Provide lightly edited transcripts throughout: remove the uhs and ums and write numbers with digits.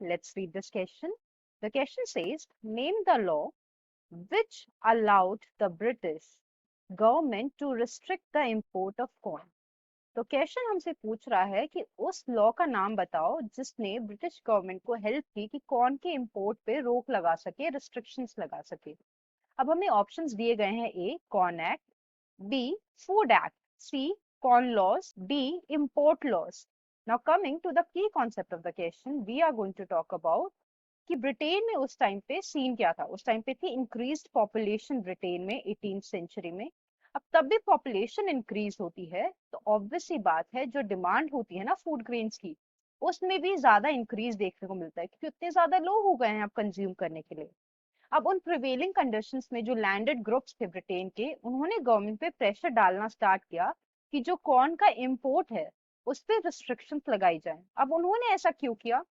Let's read this question. The question says, name the law which allowed the British government to restrict the import of corn. तो question हमसे पूछ रहा है कि उस law का नाम बताओ जिसने ब्रिटिश गवर्नमेंट को हेल्प की कि कॉर्न के इंपोर्ट पे रोक लगा सके, रिस्ट्रिक्शंस लगा सके। अब हमें ऑप्शंस दिए गए हैं, a corn act, b food act, c corn laws, d import laws. Now coming to the key concept of the question, we are going to talk about कि ब्रिटेन में उस टाइम पे सीन क्या था। उस टाइम पे थी increased population Britain में 18th सेंचुरी में। अब तब भी पॉपुलेशन इंक्रीज होती है तो ऑब्वियस सी बात है जो डिमांड होती है ना फूड ग्रेन्स की, उसमें भी ज्यादा इंक्रीज देखने को मिलता है क्योंकि उतने ज्यादा लोग हो गए हैं अब कंज्यूम करने के लिए। अब उन प्रिवेलिंग कंडीशंस में जो लैंडेड ग्रुप्स थे ब्रिटेन के, उन्होंने गवर्नमेंट पे प्रेशर डालना स्टार्ट किया कि जो कॉर्न का इंपोर्ट है उस पर रिस्ट्रिक्शंस लगाई जाए। अब उन्होंने ऐसा क्यों किया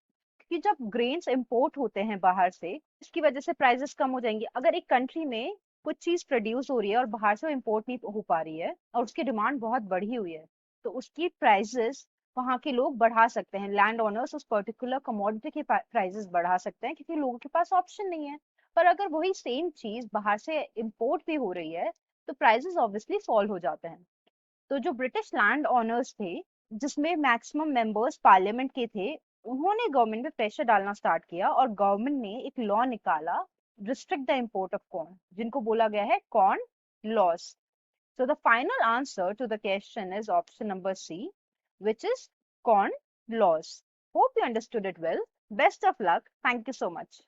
कि जब ग्रेन्स इंपोर्ट होते हैं बाहर से, इसकी वजह से प्राइसेस कम हो जाएंगी। अगर एक कंट्री में कुछ चीज प्रोड्यूस हो रही है और बाहर से इंपोर्ट नहीं हो पा रही है और उसकी डिमांड बहुत बढ़ी हुई है, तो उसकी प्राइसेस वहां के लोग बढ़ा सकते हैं, लैंड ओनर्स उस पर्टिकुलर कमोडिटी के प्राइसेस बढ़ा सकते हैं क्योंकि लोगों के पास ऑप्शन नहीं है। पर अगर वही सेम चीज बाहर से इंपोर्ट भी हो रही है तो प्राइसेस ऑब्वियसली फॉल हो जाते हैं। तो जो ब्रिटिश लैंड ओनर्स थे, जिसमें मैक्सिमम मेंबर्स पार्लियामेंट के थे, उन्होंने गवर्नमेंट पे प्रेशर डालना स्टार्ट किया और गवर्नमेंट ने एक लॉ निकाला, restrict the import of corn, जिनको बोला गया है corn laws. So the final answer to the question is option number C, which is corn laws. Hope you understood it well. Best of luck. Thank you so much.